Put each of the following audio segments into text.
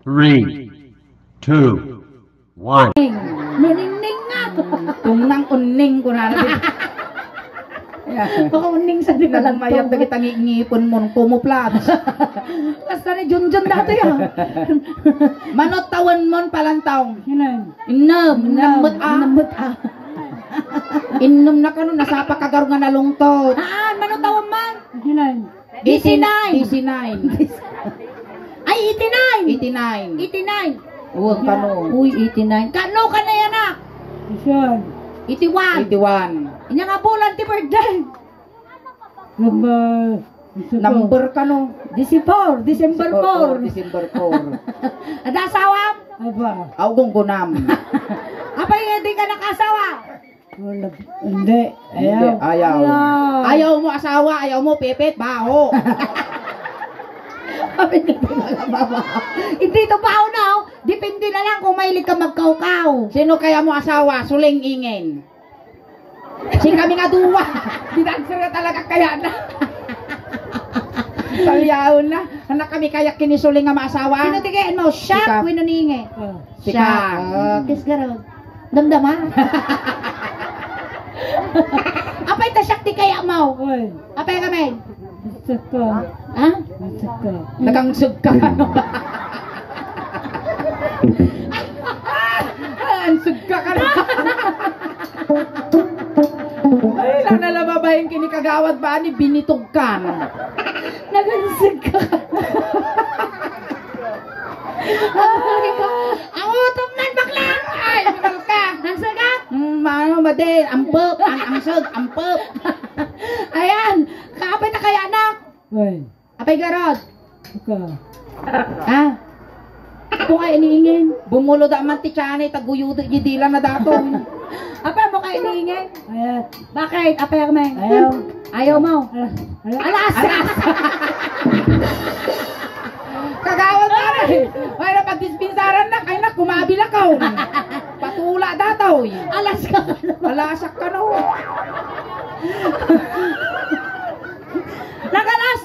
3, 2, 1. Nuning nga. Kung nang uning ko na. Baka uning sa di Nalang mayab na kitang ngipon mo kumuplat. Basta na Junjun dati ah. Manot tawan mon palantaw. Yun Inom, namot Nambot ah. Inom na kanu nasapa kagar nga nalungtot. Manutawang man. Yun 89. 89. Ay, 89. 89. 89. Uwag kanu. Uy, 89. Kano ka na yan ah? 81. 81. Inya nga bulan ti birthday. Number kanu. December 4. December 4. Ada asawa? Augong gunam. Apa hindi ka nakasawa? Hindi. Ayaw. Ayaw mo asawa, ayaw mo pipit, baho. Hindi to baho na oh. Depende na lang kung mahilig ka magkaukaw. Sino kaya mo asawa? Suling ingin. Si kami nga duwa. Dinanser na talaga kaya na. Kaliyaon na. Anak kami kaya kinisuling nga maasawa. Sino tigayin mo? Siya, winuningi. Siya. Kis garo. Damdama. Apay ta siya ti kaya mo? Apay kami? Ha? Nagangsug ka. Ansug ka ka na. Ay, nalalababayin kini kagawad ba ni binitog ka. Nagansig ka. Ang utong man bakla. Ay, minal ka. Nansag ka? Ano ba din? Ampep. Angsug. Ampep. Ayan. Kaapay na kaya anak. Apay garod. Ha? Kung kayo iniingin. Bumulo da man ti tiyanay, taguyudo gidila na dato. Apay mo kayo iniingin? Bakit? Apay kami? Ayaw mo? Alas! Kagawad na rin. Ay, napagdispinsaran na. Ay, nak, kumabila ka. Patula dataw. Alas ka. Alasak ka na. Nagalas!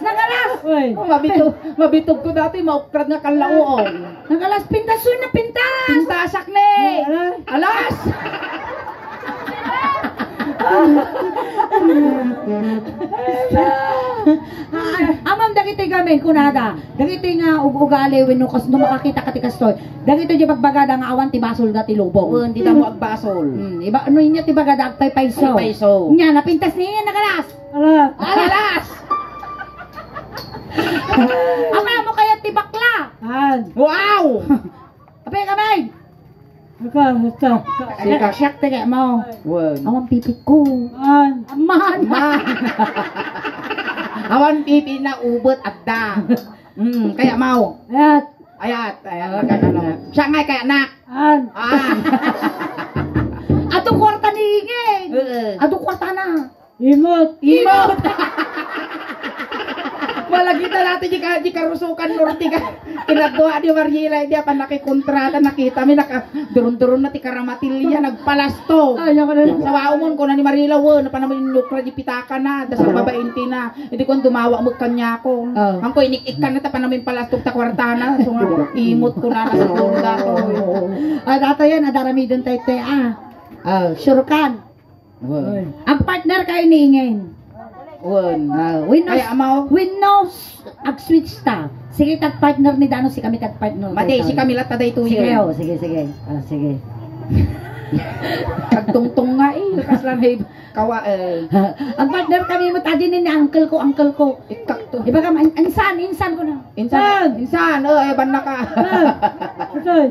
Mabitog ko dati, maukrad nga kalauon. Nagalas! Pintasun na pintas! Pintasak ne. Alas! Amam dagiti gamin kunada. Dagiti nga ugali wenno kas no makakita ka ti kastoy. Dagiti di pagbagada nga awan ti basol da ti lubong. Hindi mo agbasol. Iba ano niya ti bagada agtay paiso. Paiso. Nya napintas niya nagalas. Alas! Ama mo kaya ti bakla. Wow! Apay kamay. Siyak tiga mo. Awan pipit ko. Aman. Awan pipi na ubot at da. Kaya mau. Ayat. Siya nga kaya nak. Ato kwarta ni ingin. Ato kwarta na. Imot. Wala kita natin di karusukan norte ka. Kinagawa di Mariela di pa nakikontrata nakita mi naka durun-durun na ti karamatilya nagpalasto. Sa waumon ko na ni Mariela wo na panamin lukra di pitaka na dasal babainti na. Hindi ko dumawa mo kanya ko. Ang ko inik-ikan na ta panamin palastog ta kwartana. So nga imot ko na sa tunda ko. Data yan adarami dun tay sure kan. Ang partner kayo ni ingin. Kaya amaw. Windows ag-switch ta. Sige tag-partner ni Dano si kami tag-partner. Mati si Camila taday tuyo. Sige. Sige. Pagtungtong nga kaslan hay kawa Ang partner kami mo tadi ni uncle ko. Ikak to. Iba ka insan ko na. Insan, banda ka.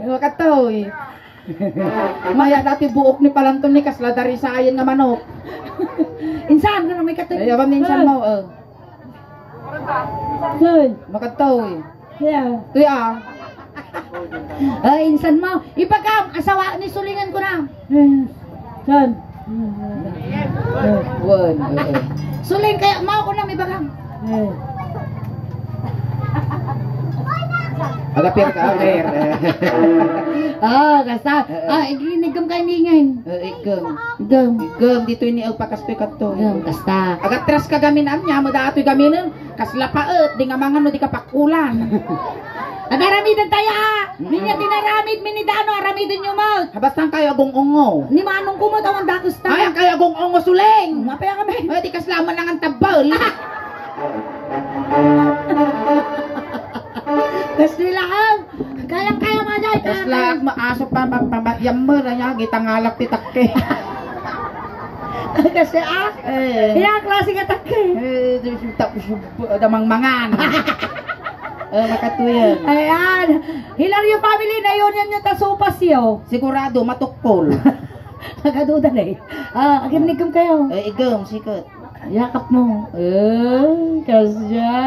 Makatoy. Maya dati buok ni palanton ni kasla dari sayan nga manok. Insan ko na may katoy. Ay, abang insan mo, Makatoy. Tuya. Insan mo. Iba ka, asawa ni sulingan ko na. Suling kaya mau ko na may bagam. Agapir ka, agapir. Kasa. Iginigam kayo ningin. Igam dito ini pakaspikat to. Kasta. Agatras ka gamin niya mo datoy gamin. Kasla paet di nga mangan no di ka pakulan. At aramidan tayo Minya tinaramid, minidano, aramidin nyo mo. Habastang kayo agong ungo. Ni manong kumot ang dakos ta. Ay, ang kayo agong ungo suling. Mapaya kami. Ay, di kaslaman lang ang tabal. Kasi lang. Kayang-kaya mga dyan. Kaslag, maasok pa, yammer, niya, gitangalak titakke. Kasi ilang klase ka takke. Tapos, damang mangan. Makatuyan. Ayan. Hilario family na yun yan yung tasupas yo. Sigurado, matukpol. Nagaduda na eh. Aginigam kayo. Igam, sikat. Yakap mo. Kasya.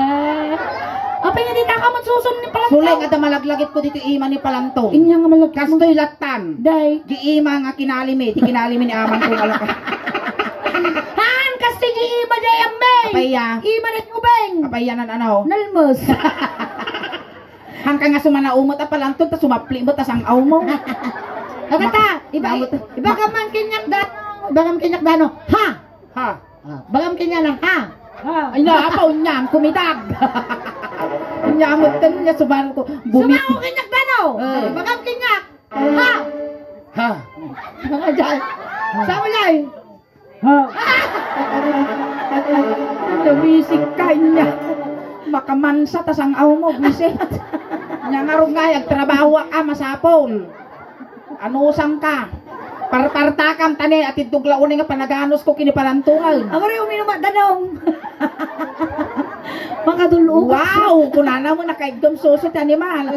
Apa nga di ka magsusun ni Palantong? Suling, at malaglagit ko dito ima ni Palantong. Inya nga malagkas mo. Kastoy latan. Day. Giima nga kinalimi, ti kinalimi ni aman kong alaka. Han, kasi di ima day amay. Kapaya. Ima na tubeng. Kapayanan ano? Nalmos. Hangka nga sumanaumot at Palantong, ta sumapli mo, tas ang aw mo. Nakata, iba ka man kinyak dano. Iba ka man kinyak dano. Ha! Ha? Bagam kinya lang ha. Ay na, apaw niya, kumidag. Nyamot din niya, subaran ko. Sumaw kinyak dano. Bagam kinyak. Ha! Ha? Mga dyan. Sama lay. Ha? Nawisik ka niya. Makamansa, tas ang aw mo, wisit. Nya nga rin nga, trabaho ka, masapol. Anusang ka. Partartakam tani at ituglaon nga panaganos ko kinipalantungan. Amore uminuma danong. Makadulo. Wow, kunana mo nakaigdom susot animal.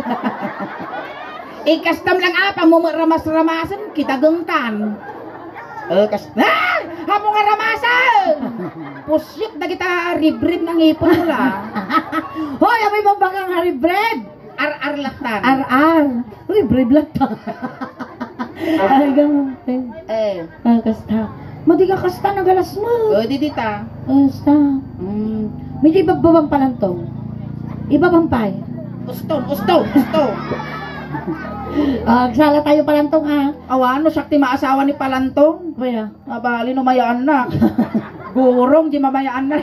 Ikastam lang apa mo ramas-ramasan kita gengkan. Hamo nga ramasan. Pusyok na kita ribrib ng ipon mo la. Hoy, amoy mabagang ribrib. Ar-ar latan. Ar-ar. Ribrib latan. Ay, gamon. Kasta. Madi ka kasta nagalas mo. Didita. Kasta. May di babang Palantong. Ibabampay. Usto. Sala tayo Palantong ha. Awano, sakti maasawa ni Palantong. Kaya. Abali no mayaan na. Gurong di mamayaan na.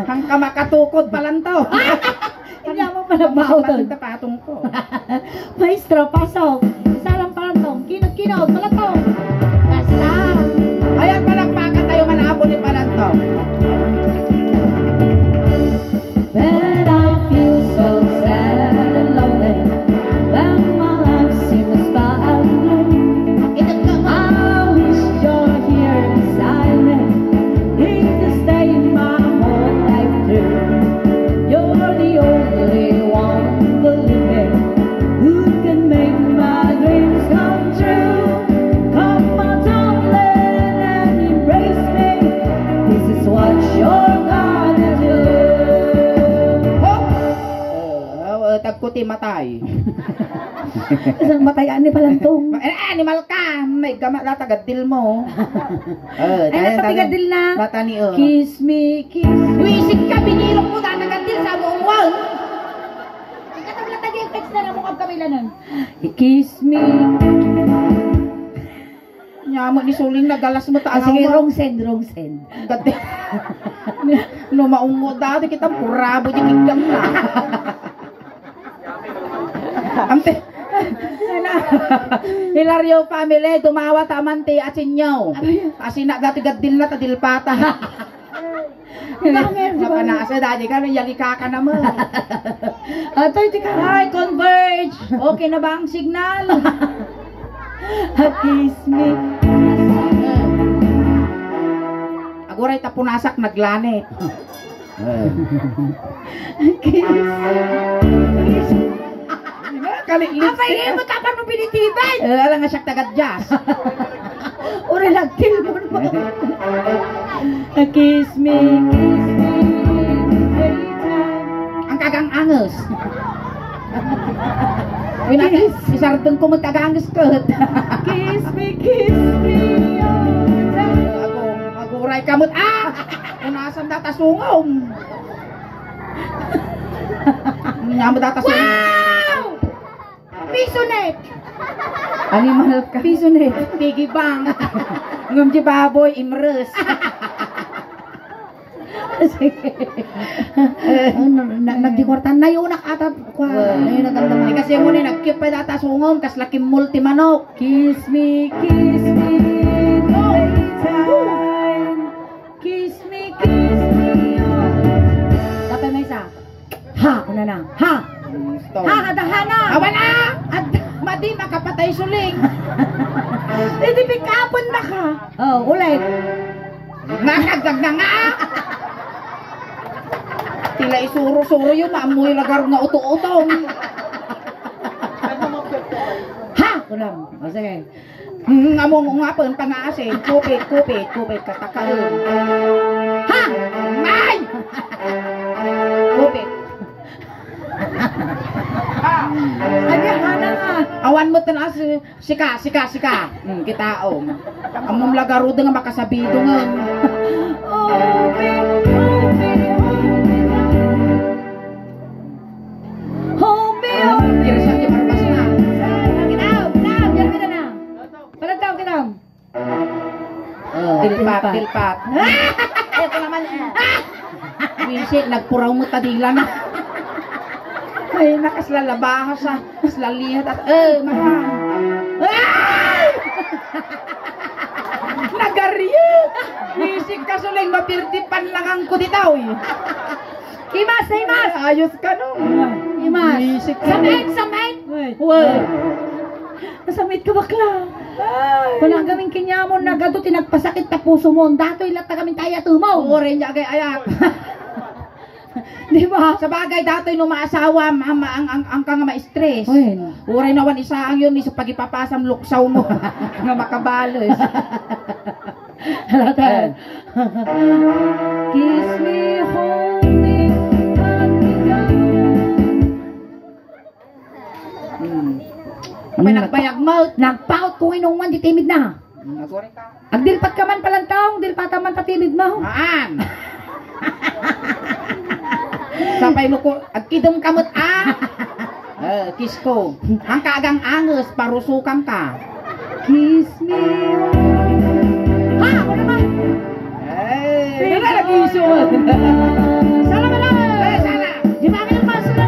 Hangka makatukod Palantong. Hindi mo pala mautol. Patong ko. Maestro, pasok. Salang Palantong. Kinod, Palantong. Kasta. Ayan, palakpakan tayo manapon ni Palantong. When I feel so sad and lonely, when my life seems spiraling, I wish you're here beside me. You can stay my whole life through. You're the only one, believe me, who can make my dreams come true. Come on, darling, and embrace me. This is what you're gonna do. Tagkuti matay. Isang matayaan ni Palantong. Animal ka. May gama na tagadil mo. Ay, natapigadil na. Batani Kiss me, kiss me. Wisik ka, binilok mo na tagadil sa buong wall. Ikatablatag yung text na lang mo kabila nun. Kiss me. Nyamo ni Suling nagalas mo ta. Sige, wrong send. Gati. No maungo dati kita purabo di kigam na. Ante. Hilario family dumawa ta manti asinyo. Asina dati gadil na tadilpata. Napanasa dati ka nang yalika ka naman. Atoy, tika. Ay, converge. Okay na ba ang signal? Kiss me. Aguray tapunasak naglanit. Kiss. Kalilit. Apa ini mo tapan mo binitibay? Alam nga siya tagad-jazz. Uri lagtil mo mo. Kiss me, Ang kagang angus. Yes. Isardong ko magkagangus ko. kiss me, all the time. Aguray kamot. Unasan data sungong. Nyamo data sungong. Wow! Pisonet! Animal ka. Pisonet. Piggy bank. Ngum di baboy imres. Sige. Nagdikwartan na yun nakatap ko. Ayun ang tanda mo. Kasi mo ni nagkip pa data sungom kas laking multi manok. Kiss me daytime. Kiss me, oh. Tapos may isa. Ha, una na. Ha! Ha, adahana! Awa na! At madi makapatay suling. Hindi pikapon na ka. Oh, ulit. Nakagdag na nga! Tila isuro-suro yung maamoy lagar nga uto-utong. Ha! Kulang. O, sige. Among ngapon pangaasi. Kupit, katakaon. Ha! Ay! Kupit. Adahana nga. Awan mo tan as sika. Kitaom. Among lagaro nga makasabido nga. Hold me on. Kira siya di marbas na. Kinam. Yan kita na. Palantaw, kinam. Tilpat. Ito naman. Wisit, nagpuraw mo tadila na. Ay, nakaslalabahas sa slalihat at mahal. Ay! Nagariyat! Wisik ka suling mapirtipan lang ang kuditaw eh. Imas. Ayos ka no. Imas. Wisik ka. Samit. Wow. Nasamit ka bakla. Walang gaming kinyamon na gado tinagpasakit ta puso mo. Dato ilat ta gaming kaya tumaw. Ore niya kay ayak. Di ba? Sa bagay datoy no maasawa ang kang ma-stress. Oy. Uray nawan isa ang yun sa pagipapasam luksaw mo nga makabalos. Halata. Kiss me, hold me, hug me down. May nagbayag mo. Nagpaut kung inungwan di timid na. Nagore ka. Agdilpat ka man palantong, dilpata man tatimid mo. Maan. Sapay luko, agkidom kamot kiss ko. Ang kagang anges, parusukan ka. Kiss me. Ha, ako naman. Eh, Wala lagi isun. Sana ba lang? Sana. Di ba kami ng paso na?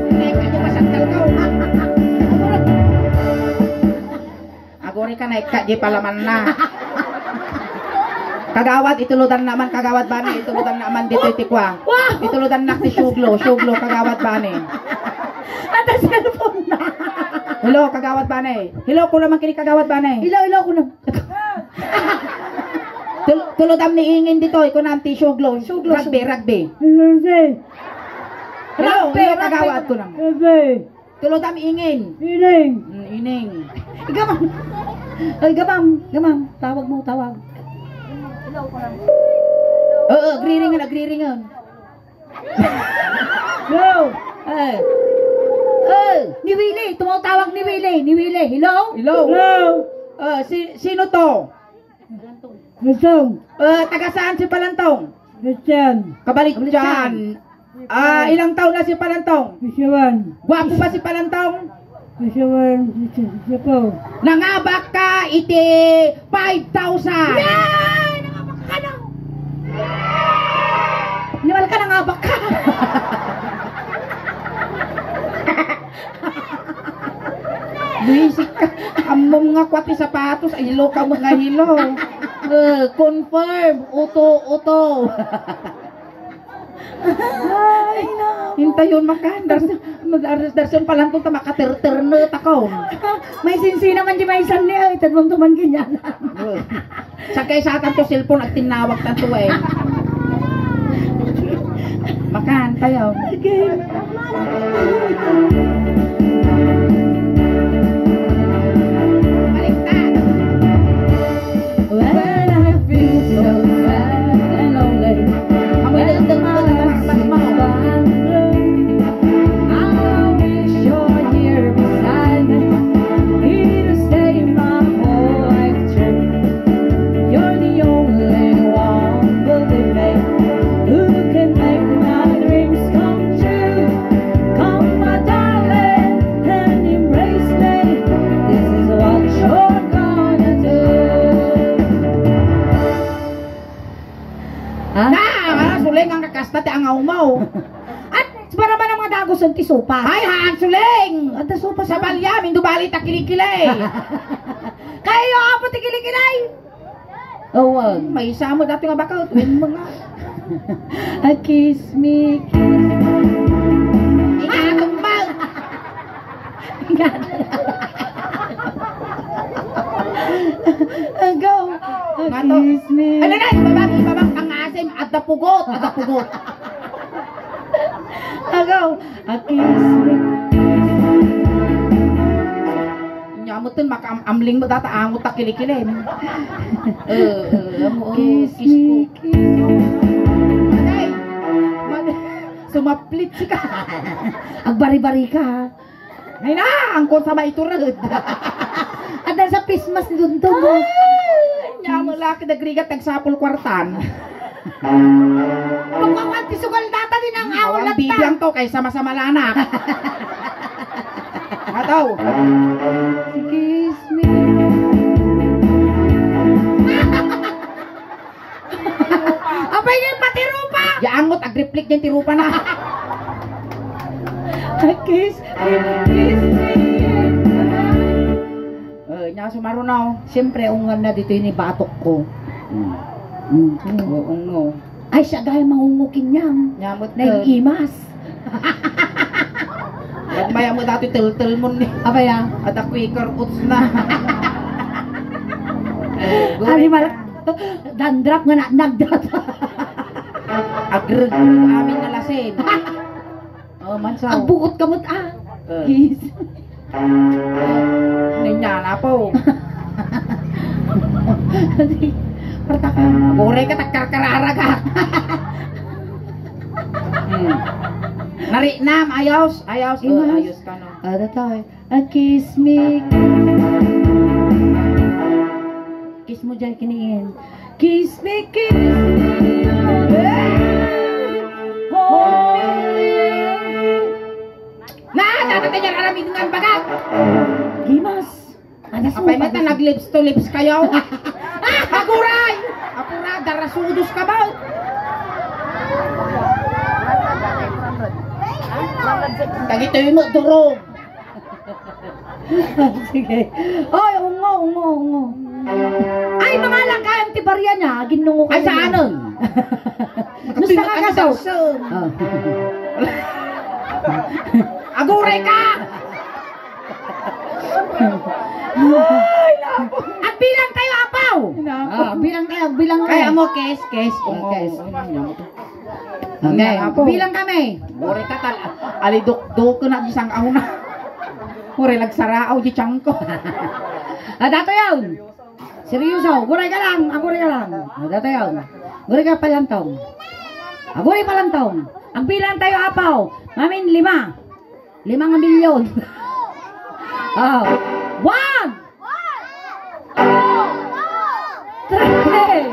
Hindi ka nyo masagdal ka. Agore ka na, di palaman na. Kagawad, ituludan naman, kagawad bani, ituludan naman dito itikwa. Ituludan nak ti Shuglo, kagawad bani. At ang cellphone na. Hello, kagawad bani. Hello, ko naman kini kagawad bani. Ilaw ko na. Tuludam ni ingin dito, iko na ti Shuglo. Rugby. Hello, kagawad ko naman. Tuludam ingin. Ining. Gamam. Ay, gamam. Tawag mo. Oo, agriringan. Go. Ni Willie, tumawag ni Willie. Hello? Sino to? Palantong. Taga saan si Palantong? Christian. Kabalik dyan. Ilang taon na si Palantong? Pisawan. Gwapo ba si Palantong? Siko. Nangabak ka, iti 5,000. Yay! Nangabak ka na. Niwal ka, nangabak ka. Bisik ka. Amom nga kwati sapatos. Ay, hilo ka mo nga hilo. Confirm. Uto. Ay, no. Hintayon makan. Darson pa lang kung makaterterne ako. May sinsi naman di may isan niya. Itadmong tuman ganyan. Sakay sa atin to cellphone at tinawag tanto eh. Makan tayo. Okay. Baliktad. When I feel so sad and lonely, Amoy na yung I wish you're here beside me, here to stay my whole life through. You're the only one, believe me, who can make my dreams come true. Come, my darling. Ha? Na, suling ang kakasta ti ang mo. At para man ang mga dagos ang tisupas. Ay, haan suling. Ang tisupas Sa balya, mindubali ta kilikilay. Kayo ako ti kilikilay. Oh, wag. May isa mo dati nga bakaw. Tuwin mo nga. Kiss me, kiss. Ikatumbang. Go. Mato. Kiss me. Ano na, ibabang ang asim at dapugot. At dapugot. Go. Kiss me. Nyamutin, makaamling mo data, angot ta kilikilay. Kiss me, kiss. Maday. Sumaplit si ka. Ang bari-bari ka. Ay na, angkot sa maiturad. At dahil sa Christmas dun to mo. Nyamo laki nagrigat nagsapol kwartan. Pagkawanti sugal data din ang awal Ang bibiyang to kay sama-sama lanak. Ataw. Kiss me. Abay yung patirupa. Yaangot agriplik niya tirupa na. Kiss me. Nya sumarunaw. Siyempre, ungan na dito yung batok ko. Oo no. Ay, siya gaya mangungukin niyang. Nyamot Na yung imas. Maya mo dati tel mo ni. Abay ah. At a quicker uts na. Ari malak. Dandrap nga na nagdat. Agreg amin na lasin. Oh, mansaw. Ang buot kamot ah. Eh. Kiss. Ninya na po. Pertaka. Gore ka takkarkarara ka. Nari nam ayos, ayos. Imas. Ayos ka no. Ada tayo. Kiss me. Kiss mo dyan kiniin. Kiss me, kiss me. Hold me. Na, tatay niya aramid ng bagat. Gimas. Ano Apay mata nag-lips to lips kayo. Aguray! Apura, darasudos ka ba? Kagito mo, durog. Sige. Oy, ungo. Ay, mga langkayang tibarya niya. Ginungo ka Ay, sa ano? Gusto ka kaso? Aguray ka! At bilang kayo, apaw! Bilang kayo, bilang kayo. Kaya mo, kes. Kes. Okay. Okay, Apo. bilang kami. Ore ka tal. Alidok-dok ko na isang auna. Ore lagsaraaw di tiyangko. Dato yun. Seryoso, guray ka lang. Aguray ka lang. Dato yun. Guray ka palantong. Aguray palantong. Ang bilang tayo, apaw. Mamin, 5. 5 milyon. Oh. 1! 3!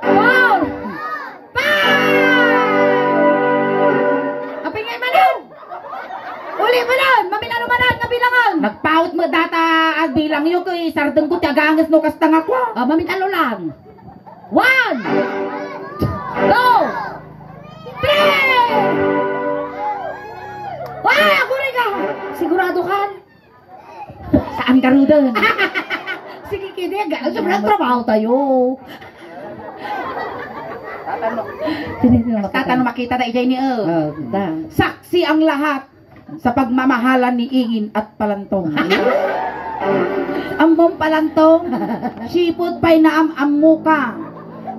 4! 5! Apingay manan! Uli manan! Maminano manan! Nabilangan! Nagpaut mo data at bilang yun ko isardeng ko tiagangas no kastang ako. Maminano lang! 1! 2! 3! Wah! Aguray ka! Sigurado ka? Saan ka rin doon? Sige, kini. Sobrang trabaho tayo. Tatano makita na ijay ni Saksi ang lahat sa pagmamahalan ni Ingin at Palantong. Ang mong Palantong, sipot pa'y naam-am mo ka.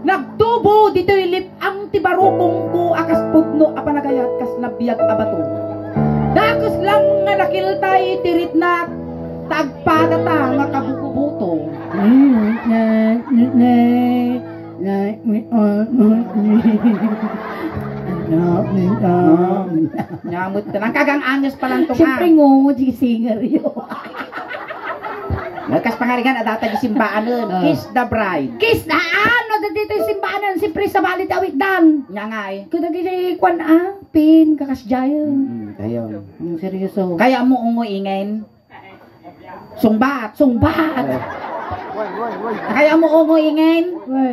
Nagtubo dito'y lip ang tibarukong ko akas pugno apanagayat kas nabiyag abato. Dakos lang nga nakiltay tirit na tagpadata nga kabukubuto. Nyamot ka ng kagang anyos Palantong Siyempre ngungo, di singer yun. Nagkas pangarigan at data di simbaan nun. Kiss the bride. Kiss na ano, dito yung simbahan, siyempre sa balit awit dan. Nga nga eh. Kada gini kwan pin, kakasjayan. Kayo. Seryoso. Kaya mo ungo ingen. Sungbat. Sungbat. Kaya mo unguyingin?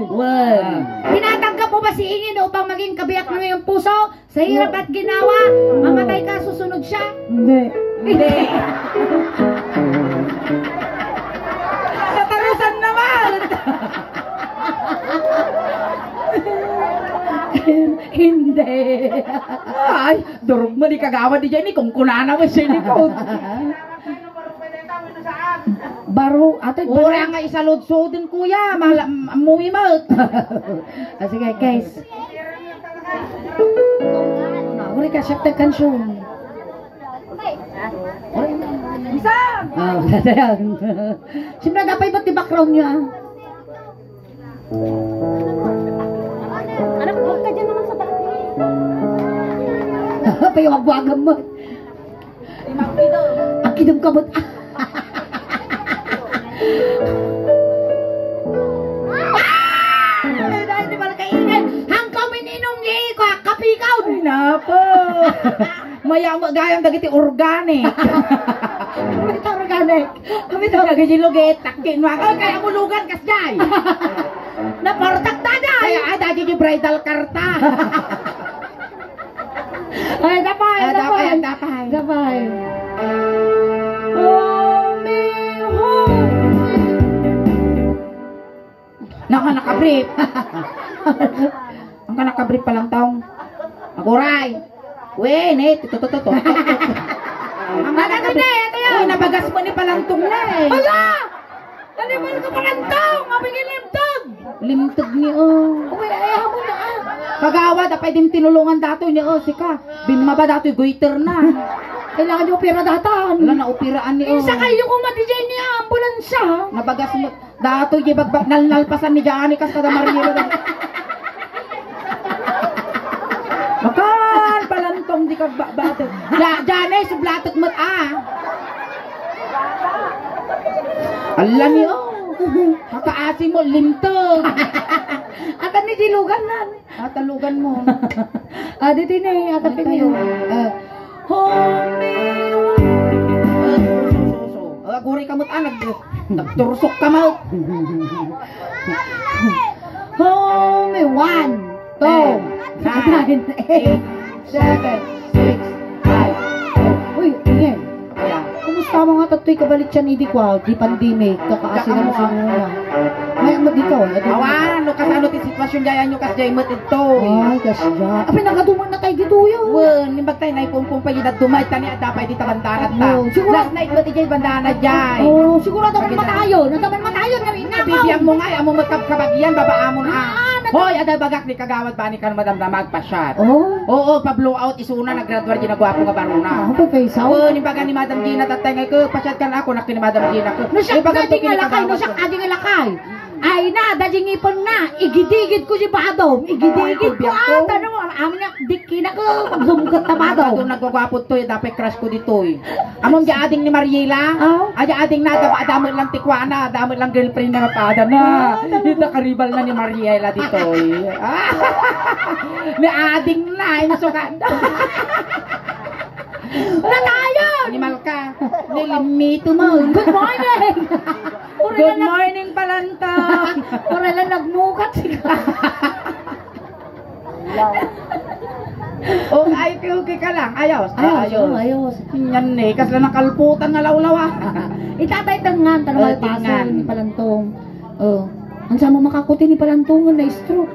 Well, tinatanggap mo ba si Ingin upang maging kabiyak ng iyong puso? Sa hirap at ginawa, mamatay ka, susunod siya? Hindi. Hindi. Tatarusan naman! Hindi. Ay, durog mo ni kagawad di dyan kung kunana mo siya ni ko. Baro, ate, Ura nga isalod-so din kuya, mumimot. Sige, guys. Uri ka, siya kansyon. Isa! Oh, siyempre dapat iba't di background niya. Anak, huwag ka dyan naman sa balakang. Payawag-wagam mo. Ang kidong kabot. Dahil di ba kainin, hangkaw mininong niya ko, kapikaw. Ay, napo! Maya mo gayang dagiti organic. Ito organic. Kami to gagilugit, takin mo. Ay, kaya mo lugan kasjay. Naportak na na. Kaya ada di bridal karta. Ay, dapay, dapay. Dapay. Dapay. Nakabrief. Ang nakabrief pa lang taong. Aguray. Wene, to. Ang Ano na, ito yun. Uy, nabagas mo ni palangtong na eh. Hala! Animal ka palantong! Mabigil limtog! Limtog ni oh. Uy, ayaw mo na ah. Kagawa, dapat din tinulungan dato ni oh. Sika, bimma ba dato goiter na. Kailangan niyo pera datan. Wala na upiraan ni oh. Isa kayo kung matijay niya ambulansya. Nabagas mo. Dato yung bagbag nalpasan ni Jani kas kada Marinero. Makan palantong di ka bato. Jani sublatot mo ah. Alam niyo. Kakaasi mo limtog. At ni dilugan na. Talugan mo. Dito na eh. At Ito niyo. yun. Aguri ka mo't nagtursok ka mo. Home 1, 2, 9, 8, 7, 6, 5. Uy, ingin. Kaya, Kumusta mga tatoy kabalit siya ni Dikwa? Di pandemic. Kakaasi na mo sa muna. May mo dito. awan, no kas ano ti sitwasyon gaya nyo kas jay mo't ito. Ay, kasya. Apay, nakaduman na tayo dito yun. Wen, nimbag tayo na ipumpong pa yun at dumay tani at dapay di tabantanat ta. Oo, siguro- Last night mo ti jay bandana jay. Oh, siguro naman matayo. Nataman matayo. Bibiyang mo nga, amo magkabagyan, babaamon Hoy, ada bagak ni kagawad ba ni kan madam na magpasyat. Oh. Oo, pa-blow out isuna, nag-graduate ginagwapo nga baruna. Ako pa face out. Oo, nimbaga ni Madam Gina tatay nga ko, pasyat kan ako, nakini Madam Gina ko. No siya Nimbaga kading to ngalakay, no siya kading ngalakay. Ay na, dading ipon na. Igidigid ko si Badong. Igidigid ko. Ay, Tanong mo, amin na, dikkin ako. Magdumgat na Badong Badong. nagwagwapo to, dapat crush ko dito eh. Among di ading ni Mariela, Oh. ay ading na, adamot lang tikwana, adamot lang girlfriend na mapada na. Dito karibal na ni Mariela dito eh. Ni ading na, yung sukat. Na tayo! Animal ka, nilimito mo. Good morning! Good morning, palanta. Para lang nagmukat siya. Oh, ay, okay ka lang. Ayos. Ayos. Yan eh, kasi lang nakalputan nga lawlawa. Itatay tangan, tanong Tingan. pasal ni Palantong. Oh. Ang sama makakuti ni Palantong na stroke.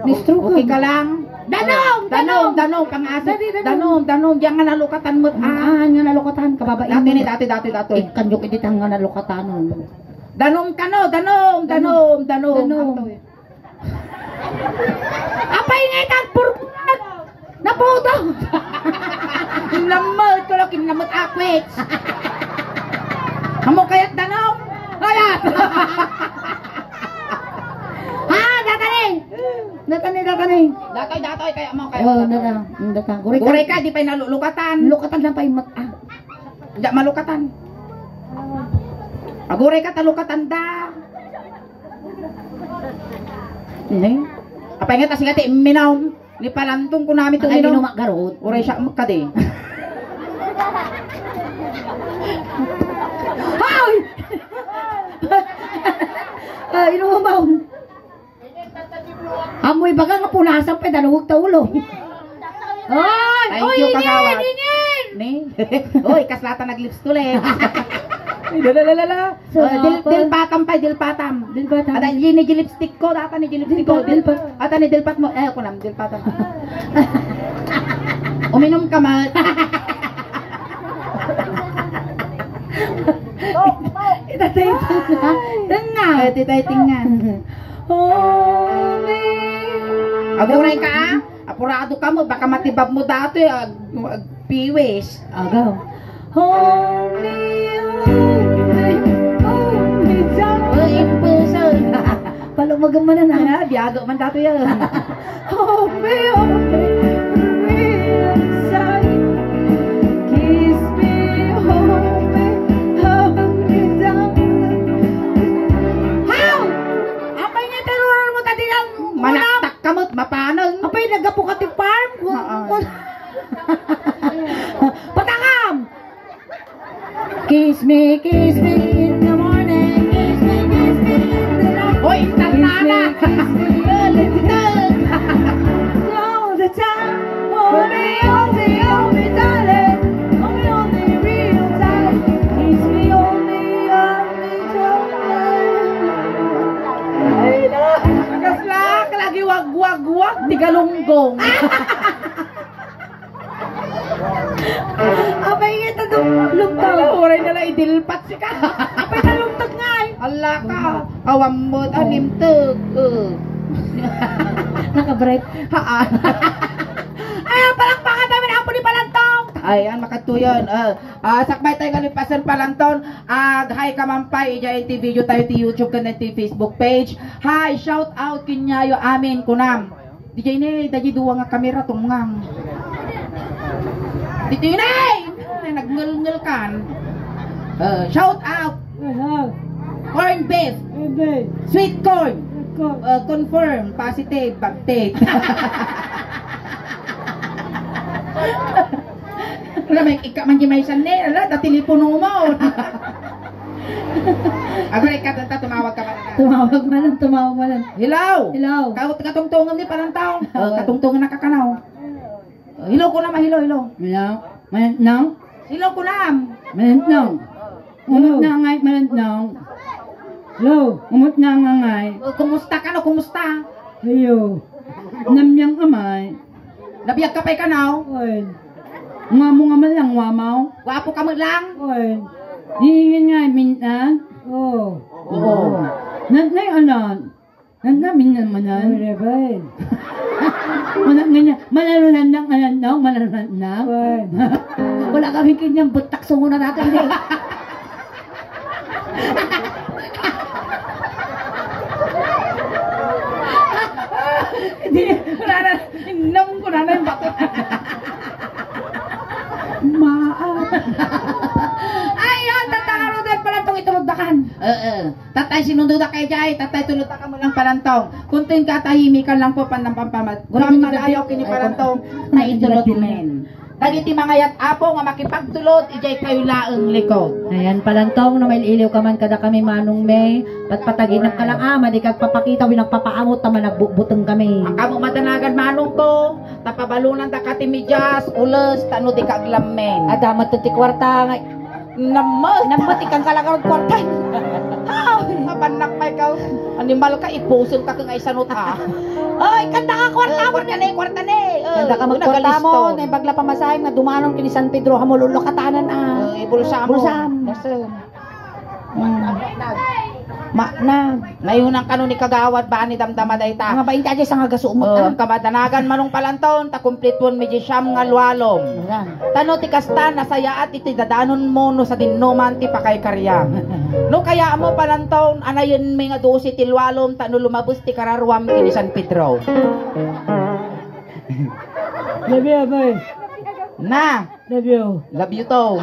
Na-stroke Okay ka lang. Danong! Danong, pang-asip. Dali, danong. Danong, diyan nga nalukatan mo. Ang nga nalukatan, kababain Dati mo. ni, dati. Kanyok edit ang nga nalukatan. Danong ka no, danong. Danong. Apay nga itang purpurag! Naputo! Kinamot ko lang, kinamot akwit. Amo kaya't danong. Kayat. Datani! Datoy, kaya mo kayo. Oh, data. Guray ka, di pa nalulukatan. Lukatan lang pa yung mata. Di malukatan. Aguray ka, talukatan da. Apay nga, tasing ati, minaw. Ni palantong ko namin Ay, tuminaw. dinumak garot. Uray siya magkade. Ay! Inuumaw. Amoy baga nga punasan pa, daluwag ta ulo. Ay, Thank you, kagawad. Ni? Uy, kaslata nag-lips tuloy. Dalalala. Dilpatam pa, dilpatam. Dilpatam. Ada ni lipstick ko, data ni lipstick ko. Dilpat. Ata ni dilpat mo. Ako nam, dilpatam. Uminom ka ma. Itatay Tanga. Titay tingan. Aguray ka ah. Apurado ka mo, baka matibab mo dati. Piwis. Agaw. Hold me, down. Impulsion. Palumagam man na. Biyago man dato yan. Hold me, real inside. Kiss me, hold me down. How? Apay nga teruran mo tadi lang. Manaktak ka mo't mapanang. Apay nagapo ka ti farm. Patangam! Kiss me in the morning. Kiss me in the night. Hoy, talana! All the time. Hold me, darling. Hold me, real tight. Kiss me, hold me, darling. Ay na. Kaslak, lagi wag, tigalunggong. Apay nga ito lumtaw. Uray na lang idilpat si ka. Apay na lumtag nga eh. Ala ka, awam mo, animtog. Naka-break. Haan. Ay, palakpakan namin ang puli palantong. Ayan, makatuyon. Sakbay tayo kalipasan palangton. Hi kamampay, ija iti video tayo ti YouTube kan ti Facebook page. Hi, shout out kinyayo amin kunam. DJ ni, daji duwa nga kamera tungang. DJ ni, nagngul-ngul kan. Shout out. Corn beef. Sweet corn. Confirm, positive, baptake. Wala may ikamanjimaisan ni, ala, da telepono mo. Agora tumawag ka man. Tumawag man. Hello. Hello. Katungtungan ni palantaw. Katungtungan nakakanaw. Hello ko na, hello. Hello. Manantong? Hello ko na. Manantong? Umot na ngay, manantong. Hello. Umot na ngay. Kumusta ka no? Kumusta? Ayo. Namyang amay. Nabiyag ka pa'y kanaw? Oy. Nga mo nga man lang, wamaw. Wapo ka mo lang? Oy. Hihingin nga, mintan. Oo. Nanay anan. Nanay minnan manan. Oy, rebay. Wala nga niya. Malarunan lang, anan daw, malarunan lang. Oy. Wala kami kanyang butak sungo na natin. Hindi, wala na. Inom ko na yung bato. Ayun, tatangaro dahil palantong itulundakan. Tatay sinunduda kay Jay, tatay tulundakan mo lang palantong. Kunting katahimikan lang po panampampamat. Gurang malayaw kini palantong na itulot men. Dagiti mga yat apo nga makipagtulot, ijay kayo laeng likod. Ayan palantong, no may iliw ka man kada kami manong may, patpatagin ng kalangama, di kagpapakita, winagpapaamot, tama nagbuteng kami. Ang kamo madanagan manong ko, tapabalunan ta katimidyas, ules, tano di kaglamen. Adamat to ti kwarta nga. Namatikan ka lang ang kwarta. Kapanak pa ikaw. Animal ka, ipusin ka kang isanot ha. Ay, kanta ka kwarta mo na kwarta na Kanda ka magkwarta mo, na bagla pamasahin nga dumanong kini San Pedro, hamululo katanan Ibulsa mo. Bulsam. Makna. Ngayon ang kanon ni kagawad ba ni damdama dayta. Mga 20 aja sa nga gasumot. Kamadanagan manong palantaon, ta kumplitwon medyo siyam nga luwalom. Tano ti kasta nasaya at iti dadanon mo no sa dinnoman ti pakay karya. No kaya mo palantaon anayon may nga 12 ti luwalom tano lumabos ti kararwam kini San Pedro. Love you, boy. Na, Love you. love you to.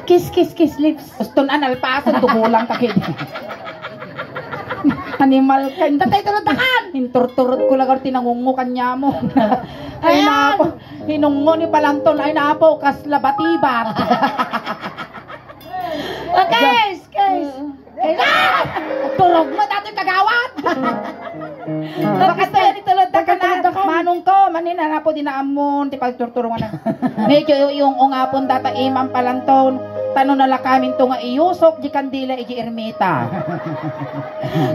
Kiss lips. Uston analpasan tumulang ka kid. Animal ka. Tatay tulundakan. Hinturturot ko lang ang tinangungukan niya mo. Ay napo. Hinungo ni palanton. Ay napo. Kaslabatibat. Guys. turog mo dato'y kagawat. Bakit tayo nitulod na ka na? Manong ko, manina na po dinaamon, ti pagturturungan na. Medyo yung ungapon data imam palanton, tanong nala kamin to nga iusok, di kandila, iji ermita.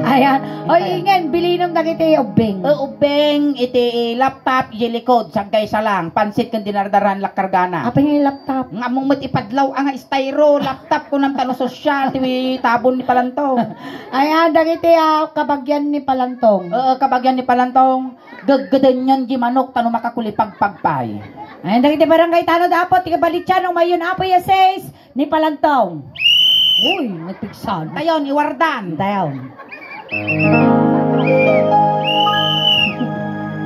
Ayan. O ingin, bilinong dagiti ubeng. Ubeng, iti laptop, iji likod, sagay sa lang, pansit kang dinardaran lakargana. Apa yung laptop? Nga mong matipadlaw ang styro, laptop ko ng talo sosyal, ti tabon ni palantong. Ayan, dagiti kabagyan ni Palantong. Kabagyan ni palantong, gaggadan yan di manok, tanong makakulipagpagpay. Ayan, dagiti barangay tanod apot, ikabalityan ng mayon apo yasays ni Palantong. Uy, nagpigsan. Tayon, iwardan. Dayon.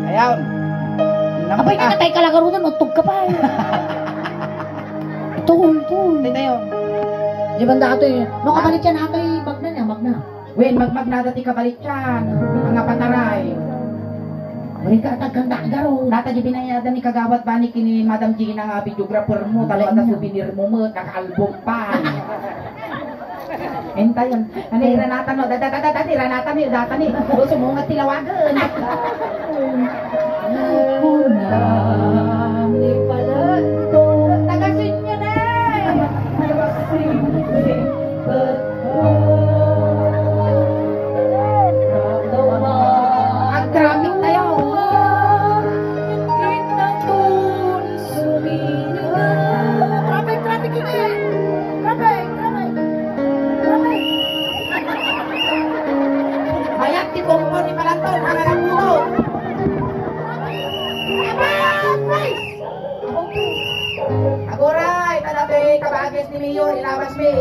Ayaw. Abay, nakatay ka lang karunan, utog ka pa. Tuhon. Tayon. Di ba ato yun? No, kabalit yan ato yung magna niya, magna. Wen, magmagnada ti kabalityan. Mga pataray. Balik ka tagkanda garo. Nata di binayadan ni kagawat ba ni kini Madam Gina nga videographer mo, talaga na souvenir mo mo, naka-album pa. Entayon. Ano yung ranatan no? Dati ranatan ni, data ni. Gusto mo nga tilawagan. Unang ni Palantong. Tagasin niya na. Ang traffic tayo. Traffic ini. Traffic. Mayat ti Bongko ni Palantong, mga napuno. Agoray, tadabi kabagis ni Mayor, ilabas mi.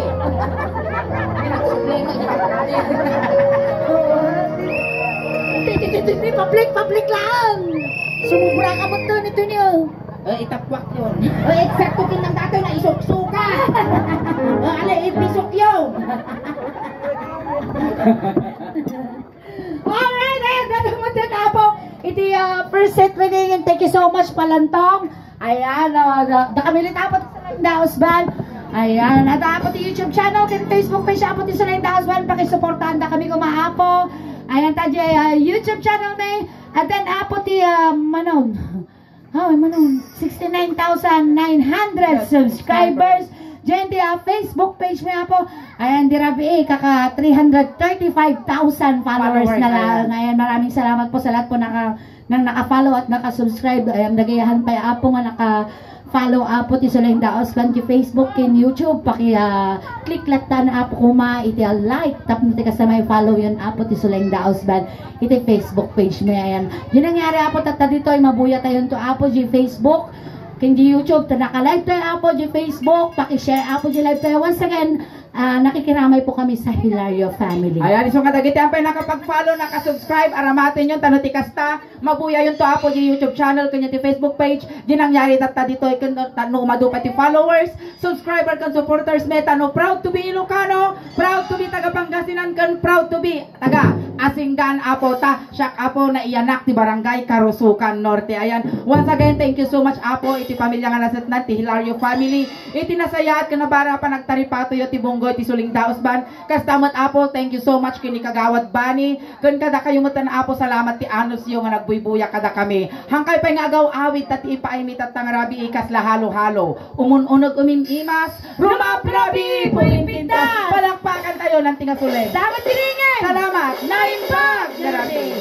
Public lang. Sumubra ka mo to nito niyo. Itapwak yun. Eksakto kin ng datoy na isuksuka. Alay, ipisok yun. Alright, ayan, gano'n mo din po. Iti first set winning and thank you so much Palantong. Ayan, nakamilit apot sa Daos Band. Ayan, at apot yung YouTube channel, kin Facebook page apot yung sa Daos Band. Pakisuportahan na kami kumaapo. Ayan, tayo YouTube channel na at then apot yung manon. Oh, manon. 69,900 subscribers. Diyan di Facebook page mo po. Ayan, di rabi kaka 335,000 followers na lang. Ayan, maraming salamat po sa lahat po nang naka-follow at naka-subscribe. Ayan, nagayahan pa apo nga naka-follow apo ti Suling Daos kan ti Facebook kin YouTube. Click lata na apo kuma iti like tap niti kasama follow yun apo ti Suling Daos Band iti Facebook page mo. Ayan. Yun nangyari apo tata dito ay mabuya tayo to apo di Facebook. Kindi YouTube, naka-live tayo apo di Facebook, paki-share apo di live tayo. Once again, nakikiramay po kami sa Hilario family. Ayan, isong kadagiti ang nakapag-follow, nakasubscribe, aramatin yun, tanong tikasta, mabuya yun to apo di YouTube channel, kanya di Facebook page, di nangyari tata dito, tanong madupa ti followers, subscriber kan supporters, meta no, proud to be Ilocano, proud to be taga Pangasinan kan, proud to be taga Asinggan apo ta, siyak apo na iyanak ti Barangay Karusukan Norte. Ayan, once again, thank you so much apo, iti pamilya nga nasat na, ti Hilario family, iti nasayat, kanabara pa nagtaripato yo ti Bonggo, iti Suling Daos Band, kastamat apo, thank you so much kini kagawad bani, kan kada kayo mutan apo, salamat ti Anos yo nga nagbuybuya kada kami, hangkay pa nga agaw awit, tati ipaimit at tangarabi ikas lahalo-halo, umununog umimimas, rumaprabi, pulimpinta, palakpakan tayo ng tinga Suling. Dapat tiringin! Salamat, naimbag, garabi.